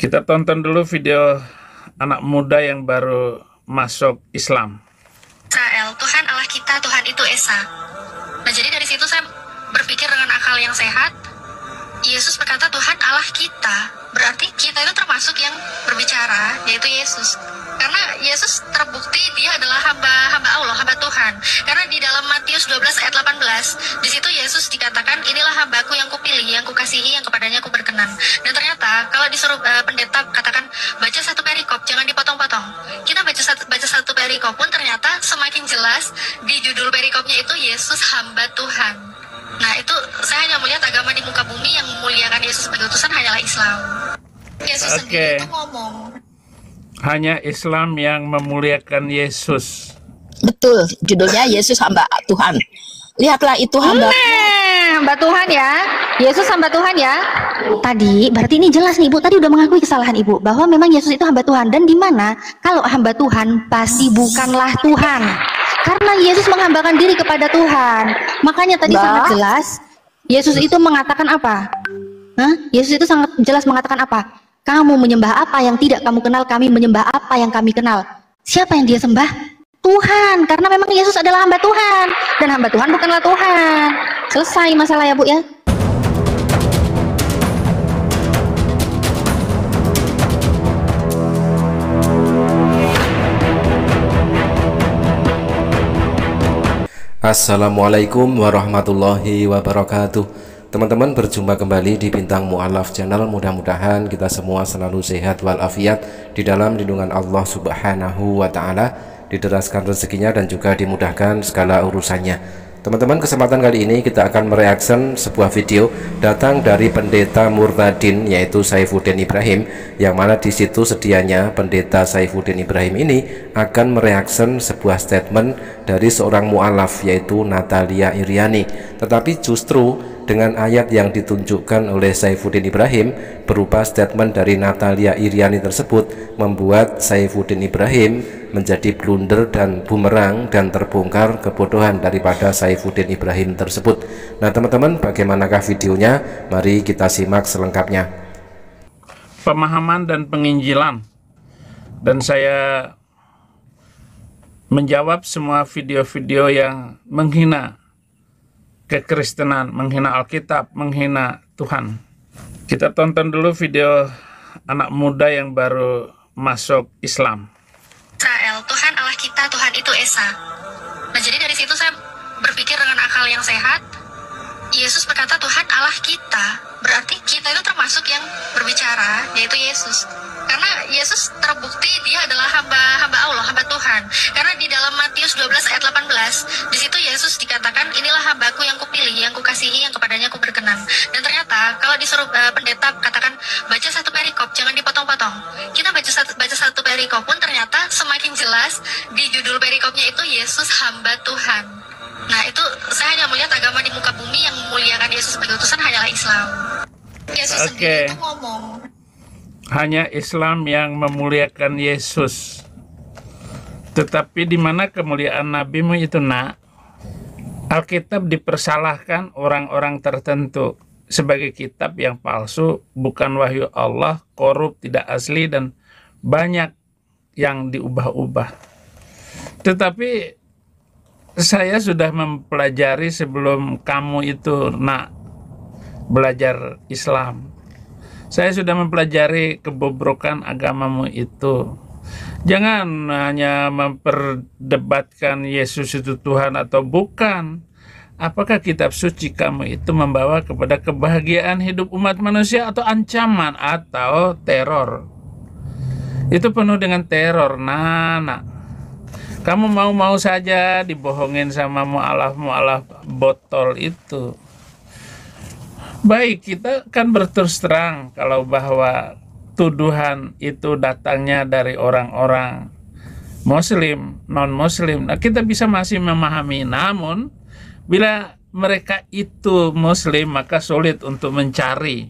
Kita tonton dulu video anak muda yang baru masuk Islam. Israel, Tuhan Allah kita, Tuhan itu Esa. Nah, jadi dari situ saya berpikir dengan akal yang sehat. Yesus berkata Tuhan Allah kita, berarti kita itu termasuk yang berbicara, yaitu Yesus. Karena Yesus terbukti dia adalah hamba Allah, hamba Tuhan. Karena di dalam Matius 12 ayat 18, di situ Yesus dikatakan, inilah hambaku yang kupilih, yang kukasihi, yang kepadanya ku berkenan. Dan ternyata kalau disuruh pendeta katakan baca satu perikop, jangan dipotong-potong. Kita baca satu perikop pun ternyata semakin jelas di judul perikopnya itu Yesus hamba Tuhan. Nah, itu saya hanya melihat agama di muka bumi yang memuliakan Yesus sebagai utusan hanyalah Islam. Yesus sendiri itu ngomong. Hanya Islam yang memuliakan Yesus. Betul, judulnya Yesus hamba Tuhan. Lihatlah itu hamba. Hamba Tuhan ya. Yesus hamba Tuhan ya. Tadi berarti ini jelas nih Ibu, tadi udah mengakui kesalahan Ibu bahwa memang Yesus itu hamba Tuhan, dan di mana kalau hamba Tuhan pasti bukanlah Tuhan. Karena Yesus menghambakan diri kepada Tuhan. Makanya tadi sangat jelas Yesus itu mengatakan apa? Yesus itu sangat jelas mengatakan apa? Kamu menyembah apa yang tidak kamu kenal, kami menyembah apa yang kami kenal. Siapa yang dia sembah? Tuhan, karena memang Yesus adalah hamba Tuhan, dan hamba Tuhan bukanlah Tuhan. Selesai masalah ya Bu ya. Assalamualaikum warahmatullahi wabarakatuh. Teman-teman, berjumpa kembali di Bintang Mu'alaf Channel. Mudah-mudahan kita semua selalu sehat walafiat di dalam lindungan Allah Subhanahu wa Ta'ala, dideraskan rezekinya dan juga dimudahkan segala urusannya. Teman-teman, kesempatan kali ini kita akan mereaction sebuah video datang dari pendeta Murtadin, yaitu Saifuddin Ibrahim, yang mana di situ sedianya pendeta Saifuddin Ibrahim ini akan mereaction sebuah statement dari seorang mu'alaf, yaitu Natalia Iriani. Tetapi justru dengan ayat yang ditunjukkan oleh Saifuddin Ibrahim berupa statement dari Natalia Iriani tersebut membuat Saifuddin Ibrahim menjadi blunder dan bumerang, dan terbongkar kebodohan daripada Saifuddin Ibrahim tersebut. Nah teman-teman, bagaimanakah videonya? Mari kita simak selengkapnya. Pemahaman dan penginjilan. Dan saya menjawab semua video-video yang menghina kekristenan, menghina Alkitab, menghina Tuhan. Kita tonton dulu video anak muda yang baru masuk Islam. Israel, Tuhan Allah kita, Tuhan itu Esa. Nah, jadi dari situ saya berpikir dengan akal yang sehat. Yesus berkata Tuhan Allah kita, berarti kita itu termasuk yang berbicara, yaitu Yesus. Karena Yesus terbukti dia adalah hamba Allah, hamba Tuhan. Karena di dalam Matius 12 ayat 18, di situ Yesus dikatakan, inilah hambaku yang kupilih, yang kukasihi, yang kepadanya ku berkenan. Dan ternyata kalau disuruh pendeta katakan baca satu perikop, jangan dipotong-potong. Kita baca satu perikop pun ternyata semakin jelas di judul perikopnya itu Yesus hamba Tuhan. Nah, itu saya hanya melihat agama di muka bumi yang memuliakan Yesus sebagai utusan hanyalah Islam. Yesus sendiri itu ngomong. Hanya Islam yang memuliakan Yesus. Tetapi di mana kemuliaan nabimu itu, nak? Alkitab dipersalahkan orang-orang tertentu sebagai kitab yang palsu, bukan wahyu Allah, korup, tidak asli, dan banyak yang diubah-ubah. Tetapi saya sudah mempelajari sebelum kamu itu, nak, belajar Islam. Saya sudah mempelajari kebobrokan agamamu itu. Jangan hanya memperdebatkan Yesus itu Tuhan atau bukan. Apakah kitab suci kamu itu membawa kepada kebahagiaan hidup umat manusia atau ancaman atau teror? Itu penuh dengan teror, Nana. Kamu mau-mau saja dibohongin sama mu'alaf botol itu. Baik, kita kan berterus terang kalau bahwa tuduhan itu datangnya dari orang-orang Muslim, non-Muslim. Nah, kita bisa masih memahami, namun bila mereka itu Muslim, maka sulit untuk mencari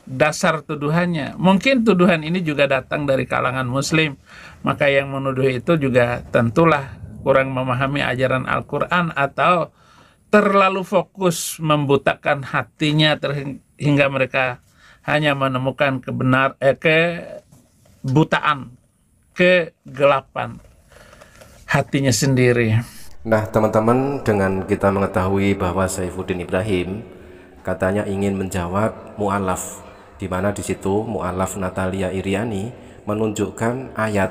dasar tuduhannya. Mungkin tuduhan ini juga datang dari kalangan Muslim, maka yang menuduh itu juga tentulah kurang memahami ajaran Al-Quran atau terlalu fokus membutakan hatinya hingga mereka hanya menemukan kebutaan, kegelapan hatinya sendiri. Nah teman-teman, dengan kita mengetahui bahwa Saifuddin Ibrahim katanya ingin menjawab mu'alaf, di mana di situ mu'alaf Natalia Iriani menunjukkan ayat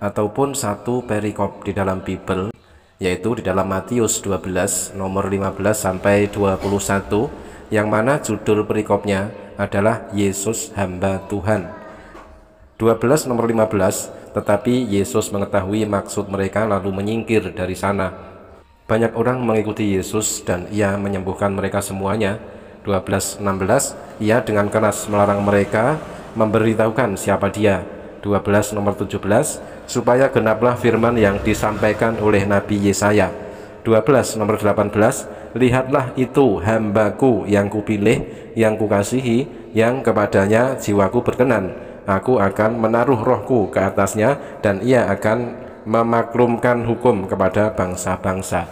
ataupun satu perikop di dalam Bible, yaitu di dalam Matius 12 nomor 15 sampai 21, yang mana judul perikopnya adalah Yesus hamba Tuhan. 12 nomor 15, tetapi Yesus mengetahui maksud mereka lalu menyingkir dari sana. Banyak orang mengikuti Yesus dan ia menyembuhkan mereka semuanya. 12:16, ia dengan keras melarang mereka memberitahukan siapa dia. 12 nomor 17, supaya genaplah firman yang disampaikan oleh Nabi Yesaya. 12 nomor 18, lihatlah itu hambaku yang kupilih, yang kukasihi, yang kepadanya jiwaku berkenan. Aku akan menaruh rohku ke atasnya dan ia akan memaklumkan hukum kepada bangsa-bangsa.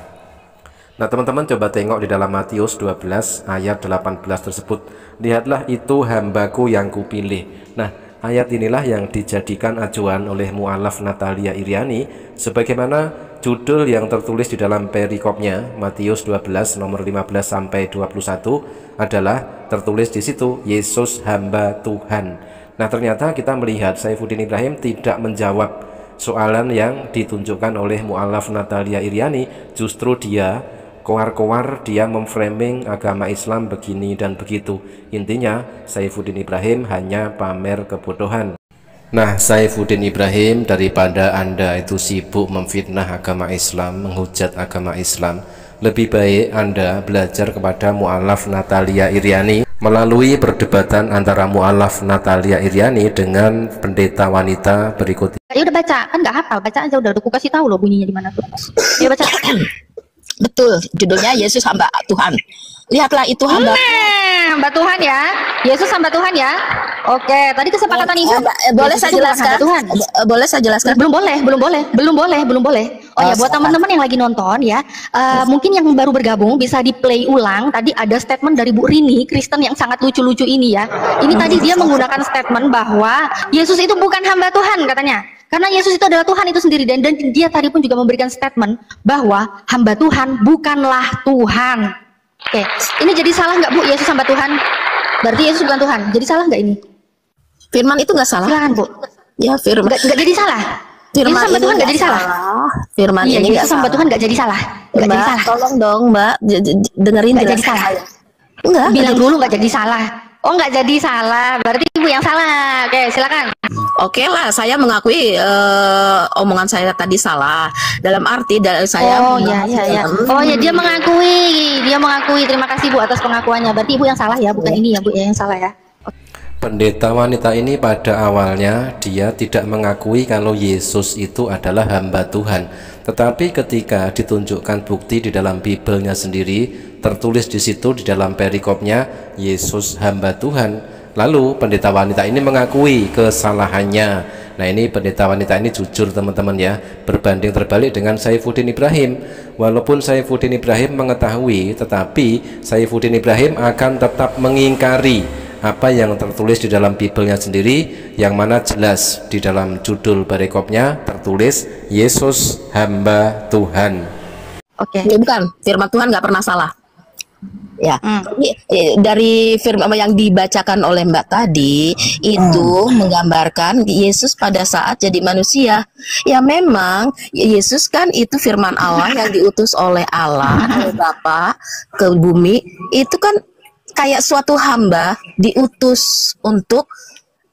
Nah teman-teman, coba tengok di dalam Matius 12 ayat 18 tersebut, lihatlah itu hambaku yang kupilih. Nah ayat inilah yang dijadikan acuan oleh mu'alaf Natalia Iriani, sebagaimana judul yang tertulis di dalam perikopnya Matius 12 nomor 15 sampai 21 adalah tertulis di situ Yesus hamba Tuhan. Nah ternyata kita melihat Saifuddin Ibrahim tidak menjawab soalan yang ditunjukkan oleh mu'alaf Natalia Iriani. Justru dia koar-koar, dia memframing agama Islam begini dan begitu. Intinya Saifuddin Ibrahim hanya pamer kebodohan. Nah Saifuddin Ibrahim, daripada Anda itu sibuk memfitnah agama Islam, menghujat agama Islam, lebih baik Anda belajar kepada mu'alaf Natalia Iriani melalui perdebatan antara mu'alaf Natalia Iriani dengan pendeta wanita berikut. Ya udah baca, kan nggak hafal, baca aja udah aku kasih tahu loh bunyinya di mana tuh. Ya baca. Betul, judulnya Yesus hamba Tuhan. Lihatlah itu hamba. Hamba Tuhan ya. Yesus hamba Tuhan ya. Oke, tadi kesepakatan Ibu. Boleh saya jelaskan? Tuhan. Boleh saya jelaskan? Belum boleh. Oh ya, buat teman-teman yang lagi nonton ya, mungkin yang baru bergabung bisa di play ulang. Tadi ada statement dari Bu Rini, Kristen yang sangat lucu-lucu ini ya. Ini tadi dia menggunakan statement bahwa Yesus itu bukan hamba Tuhan katanya. Karena Yesus itu adalah Tuhan itu sendiri, dan dia tadi pun juga memberikan statement bahwa hamba Tuhan bukanlah Tuhan. Oke, ini jadi salah nggak Bu, Yesus hamba Tuhan? Berarti Yesus bukan Tuhan. Jadi salah nggak ini? Firman itu nggak salah. Silakan Bu. Ya firman. Nggak jadi salah. Firman Yesus hamba Tuhan nggak jadi salah. Firman iya, ini nggak Yesus hamba salah. Tuhan nggak jadi salah. Nggak jadi salah. Tolong dong Mbak, dengerin Nggak jadi salah. Enggak. Bilang dulu nggak jadi salah. Oh nggak jadi salah, berarti Ibu yang salah. Oke, silakan. Oke lah, saya mengakui omongan saya tadi salah. Dalam arti saya. Oh ya. Oh ya, dia mengakui. Terima kasih Bu atas pengakuannya. Berarti Ibu yang salah ya, bukan ini ya Bu yang salah ya. Pendeta wanita ini pada awalnya dia tidak mengakui kalau Yesus itu adalah hamba Tuhan. Tetapi ketika ditunjukkan bukti di dalam Bible-nya sendiri, tertulis di situ di dalam perikopnya Yesus hamba Tuhan, lalu pendeta wanita ini mengakui kesalahannya. Nah ini pendeta wanita ini jujur teman-teman ya, berbanding terbalik dengan Saifuddin Ibrahim. Walaupun Saifuddin Ibrahim mengetahui, tetapi Saifuddin Ibrahim akan tetap mengingkari apa yang tertulis di dalam Bible-nya sendiri, yang mana jelas di dalam judul perikopnya tertulis Yesus hamba Tuhan. Oke. Ya, bukan, firman Tuhan nggak pernah salah. Ya, dari firman yang dibacakan oleh Mbak tadi itu menggambarkan Yesus pada saat jadi manusia. Ya memang Yesus kan itu firman Allah yang diutus oleh Allah, oleh Bapa ke bumi. Itu kan kayak suatu hamba diutus untuk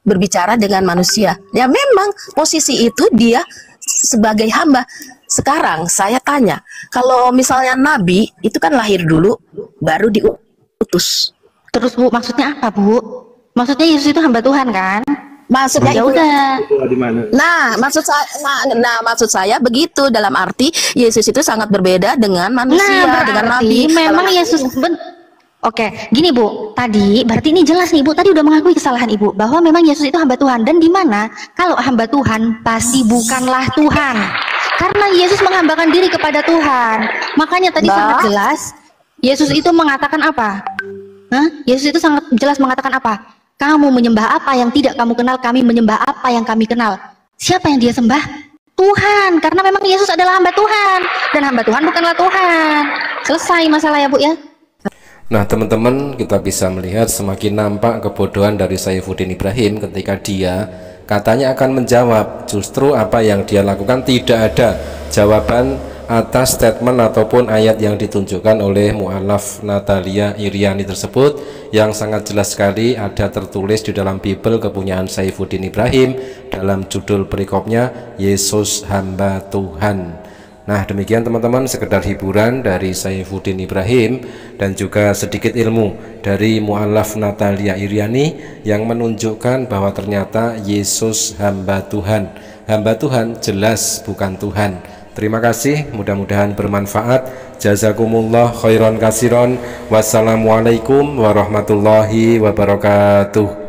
berbicara dengan manusia. Ya memang posisi itu dia sebagai hamba. Sekarang saya tanya, kalau misalnya nabi itu kan lahir dulu baru diutus. Terus Bu, maksudnya apa Bu? Maksudnya Yesus itu hamba Tuhan kan? Maksudnya ya udah. Nah, maksud saya begitu, dalam arti Yesus itu sangat berbeda dengan manusia, dengan nabi. Memang Yesus Oke, gini Bu, tadi berarti ini jelas nih Bu, tadi udah mengakui kesalahan Ibu bahwa memang Yesus itu hamba Tuhan, dan di mana kalau hamba Tuhan pasti bukanlah Tuhan, karena Yesus menghambakan diri kepada Tuhan. Makanya tadi sangat jelas Yesus itu mengatakan apa? Yesus itu sangat jelas mengatakan apa? Kamu menyembah apa yang tidak kamu kenal, kami menyembah apa yang kami kenal. Siapa yang dia sembah? Tuhan, karena memang Yesus adalah hamba Tuhan, dan hamba Tuhan bukanlah Tuhan. Selesai masalah ya Bu ya. Nah teman-teman, kita bisa melihat semakin nampak kebodohan dari Saifuddin Ibrahim ketika dia katanya akan menjawab, justru apa yang dia lakukan tidak ada jawaban atas statement ataupun ayat yang ditunjukkan oleh mu'alaf Natalia Iriani tersebut, yang sangat jelas sekali ada tertulis di dalam Bible kepunyaan Saifuddin Ibrahim dalam judul perikopnya Yesus hamba Tuhan. Nah demikian teman-teman, sekedar hiburan dari Saifuddin Ibrahim dan juga sedikit ilmu dari mu'alaf Natalia Iriani yang menunjukkan bahwa ternyata Yesus hamba Tuhan. Hamba Tuhan jelas bukan Tuhan. Terima kasih, mudah-mudahan bermanfaat. Jazakumullah khairan kasiron. Wassalamualaikum warahmatullahi wabarakatuh.